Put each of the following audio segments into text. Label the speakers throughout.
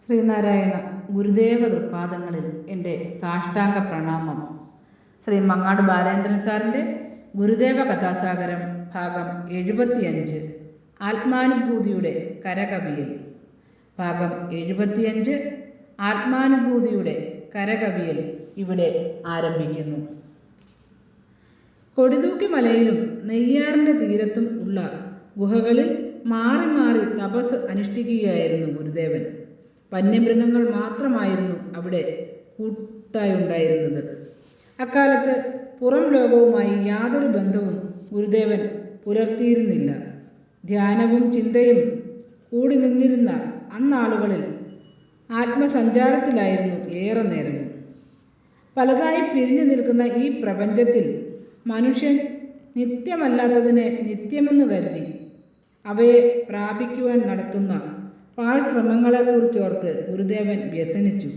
Speaker 1: ശ്രീനാരായണ ഗുരുദേവ തൃപാദങ്ങളിൽ എൻ്റെ സാഷ്ടാംഗ പ്രണാമം. ശ്രീ മങ്ങാട് ബാലേന്ദ്രൻ സാറിൻ്റെ ഗുരുദേവ കഥാസാഗരം ഭാഗം 75 ആത്മാനുഭൂതിയുടെ കരകവിയൽ. ഭാഗം 75 ആത്മാനുഭൂതിയുടെ കരകവിയൽ ഇവിടെ ആരംഭിക്കുന്നു. കൊടിതൂക്കി മലയിലും നെയ്യാറിൻ്റെ തീരത്തും ഉള്ള ഗുഹകളിൽ മാറി മാറി തപസ് അനുഷ്ഠിക്കുകയായിരുന്നു ഗുരുദേവൻ. വന്യമൃഗങ്ങൾ മാത്രമായിരുന്നു അവിടെ കൂട്ടായുണ്ടായിരുന്നത്. അക്കാലത്ത് പുറം ലോകവുമായി യാതൊരു ബന്ധവും ഗുരുദേവൻ പുലർത്തിയിരുന്നില്ല. ധ്യാനവും ചിന്തയും കൂടി നിന്നിരുന്ന അന്നാളുകളിൽ ആത്മസഞ്ചാരത്തിലായിരുന്നു ഏറെ നേരവും. പലതായി പിരിഞ്ഞു നിൽക്കുന്ന ഈ പ്രപഞ്ചത്തിൽ മനുഷ്യൻ നിത്യമല്ലാത്തതിനെ നിത്യമെന്ന് കരുതി അവയെ പ്രാപിക്കുവാൻ നടത്തുന്ന പാഴ്ശ്രമങ്ങളെക്കുറിച്ചോർത്ത് ഗുരുദേവൻ വ്യസനിച്ചു.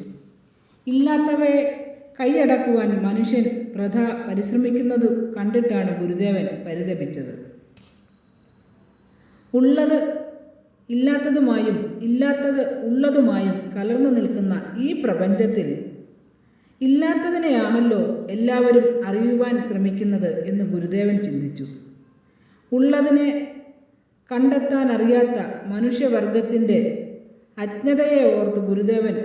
Speaker 1: ഇല്ലാത്തവയെ കൈയടക്കുവാൻ മനുഷ്യൻ പരിശ്രമിക്കുന്നത് കണ്ടിട്ടാണ് ഗുരുദേവൻ പരിതപിച്ചത്. ഉള്ളത് ഇല്ലാത്തതുമായും ഇല്ലാത്തത് ഉള്ളതുമായും കലർന്നു നിൽക്കുന്ന ഈ പ്രപഞ്ചത്തിൽ ഇല്ലാത്തതിനെയാണല്ലോ എല്ലാവരും അറിയുവാൻ ശ്രമിക്കുന്നത് എന്ന് ഗുരുദേവൻ ചിന്തിച്ചു. ഉള്ളതിനെ കണ്ടെത്താൻ അറിയാത്ത മനുഷ്യവർഗത്തിൻ്റെ അജ്ഞതയെ ഓർത്ത് ഗുരുദേവൻ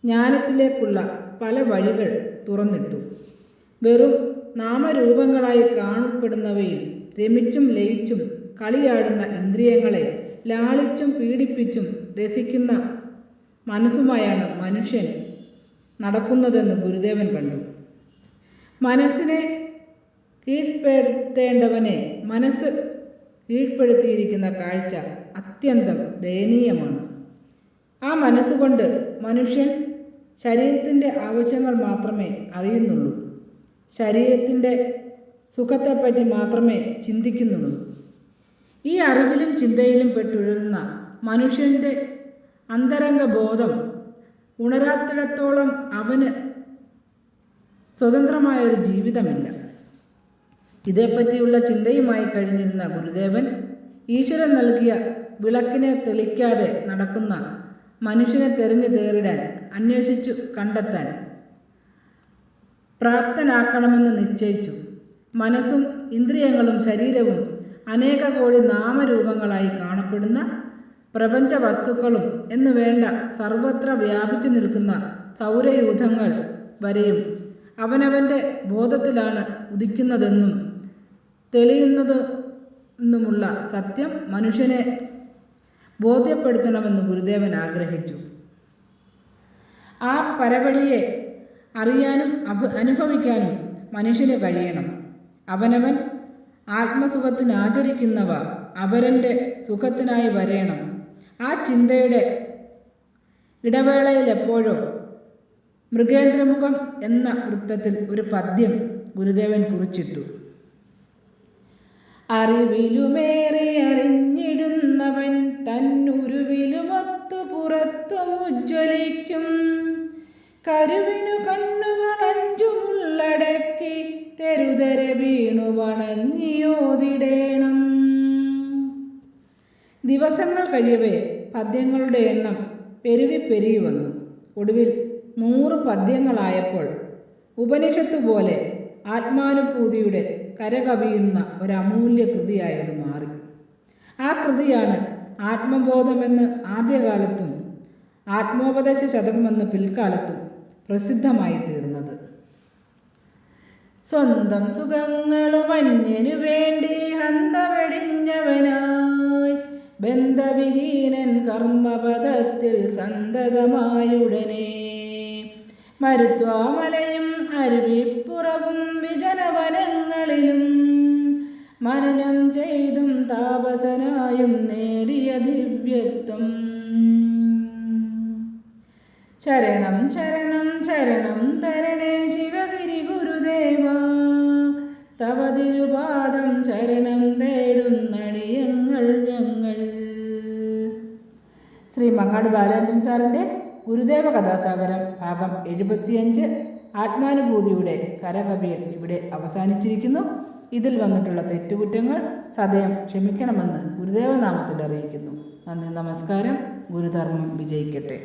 Speaker 1: ജ്ഞാനത്തിലേക്കുള്ള പല വഴികൾ തുറന്നിട്ടു. വെറും നാമരൂപങ്ങളായി കാണപ്പെടുന്നവയിൽ രമിച്ചും ലയിച്ചും കളിയാടുന്ന ഇന്ദ്രിയങ്ങളെ ലാളിച്ചും പീഡിപ്പിച്ചും രസിക്കുന്ന മനസ്സുമായാണ് മനുഷ്യൻ നടക്കുന്നതെന്ന് ഗുരുദേവൻ കണ്ടു. മനസ്സിനെ കീഴ്പ്പെടുത്തേണ്ടവനെ മനസ്സ് കീഴ്പ്പെടുത്തിയിരിക്കുന്ന കാഴ്ച അത്യന്തം ദയനീയമാണ്. ആ മനസ്സുകൊണ്ട് മനുഷ്യൻ ശരീരത്തിൻ്റെ ആവശ്യങ്ങൾ മാത്രമേ അറിയുന്നുള്ളൂ. ശരീരത്തിൻ്റെ സുഖത്തെപ്പറ്റി മാത്രമേ ചിന്തിക്കുന്നുള്ളൂ. ഈ അറിവിലും ചിന്തയിലും പെട്ടുഴലുന്ന മനുഷ്യൻ്റെ അന്തരംഗ ബോധം ഉണരാത്തിടത്തോളം അവന് സ്വതന്ത്രമായൊരു ജീവിതമില്ല. ഇതേപ്പറ്റിയുള്ള ചിന്തയുമായി കഴിഞ്ഞിരുന്ന ഗുരുദേവൻ ഈശ്വരൻ നൽകിയ വിളക്കിനെ തെളിക്കാതെ നടക്കുന്ന മനുഷ്യനെ തെരഞ്ഞു തേറിടാൻ, അന്വേഷിച്ചു കണ്ടെത്താൻ പ്രാപ്തനാക്കണമെന്ന് നിശ്ചയിച്ചു. മനസ്സും ഇന്ദ്രിയങ്ങളും ശരീരവും അനേക കോടി നാമരൂപങ്ങളായി കാണപ്പെടുന്ന പ്രപഞ്ച വസ്തുക്കളും എന്ന് വേണ്ട സർവത്ര വ്യാപിച്ചു നിൽക്കുന്ന സൗരയൂഥങ്ങൾ വരെയും അവനവൻ്റെ ബോധത്തിലാണ് ഉദിക്കുന്നതെന്നും തെളിയുന്നതെന്നുമുള്ള സത്യം മനുഷ്യനെ ബോധ്യപ്പെടുത്തണമെന്ന് ഗുരുദേവൻ ആഗ്രഹിച്ചു. ആ പരവഴിയെ അറിയാനും അനുഭവിക്കാനും മനുഷ്യന് കഴിയണം. അവനവൻ ആത്മസുഖത്തിനാചരിക്കുന്നവ അപരൻ്റെ സുഖത്തിനായി വരേണം. ആ ചിന്തയുടെ ഇടവേളയിൽ എപ്പോഴോ മൃഗേന്ദ്രമുഖം എന്ന വൃത്തത്തിൽ ഒരു പദ്യം ഗുരുദേവൻ കുറിച്ചിട്ടു. അറിവിലുമേറെ അറിഞ്ഞിടുന്നവൻ തന്നുരുവിലുമൊത്തു പുറത്തും ഉജ്ജ്വലിക്കും. കരുവിനു കണ്ണുകളഞ്ചുമുള്ളടക്കി തെരുതെര വീണു വണങ്ങിയോതിടേണം. ദിവസങ്ങൾ കഴിയവേ പദ്യങ്ങളുടെ എണ്ണം പെരുകി വന്നു. ഒടുവിൽ 100 പദ്യങ്ങളായപ്പോൾ ഉപനിഷത്ത് പോലെ ആത്മാനുഭൂതിയുടെ കരകവിയുന്ന ഒരമൂല്യ കൃതിയായത് മാറി. ആ കൃതിയാണ് ആത്മബോധമെന്ന് ആദ്യകാലത്തും ആത്മോപദേശ ശതകമെന്ന് പിൽക്കാലത്തും പ്രസിദ്ധമായി തീർന്നത്. സ്വന്തം സുഖങ്ങളും അന്യനു വേണ്ടി ഹന്തവെടിഞ്ഞവനായി ബന്ധവിഹീനൻ കർമ്മപദത്തിൽ സന്തതമായുടനെ മരുത്വാമലയും അരുവിപ്പുറവും വിജനവനങ്ങളിലും മനനം ചെയ്തും താപസനായും നേടിയ ദിവ്യത്വം. ശരണം ശരണം ശരണം തരണേ ശിവഗിരി ഗുരുദേവ, തവ തിരുപാദം ശരണം തേടും നടിയങ്ങൾ ഞങ്ങൾ. ശ്രീ മങ്ങാട് ബാലേന്ദ്രൻ സാറിൻ്റെ ഗുരുദേവ കഥാസാഗരം ഭാഗം 75 ആത്മാനുഭൂതിയുടെ കരകവിയൽ ഇവിടെ അവസാനിച്ചിരിക്കുന്നു. ഇതിൽ വന്നിട്ടുള്ള തെറ്റുകുറ്റങ്ങൾ സദയം ക്ഷമിക്കണമെന്ന് ഗുരുദേവനാമത്തിൽ അറിയിക്കുന്നു. നന്ദി, നമസ്കാരം. ഗുരുധർമ്മം വിജയിക്കട്ടെ.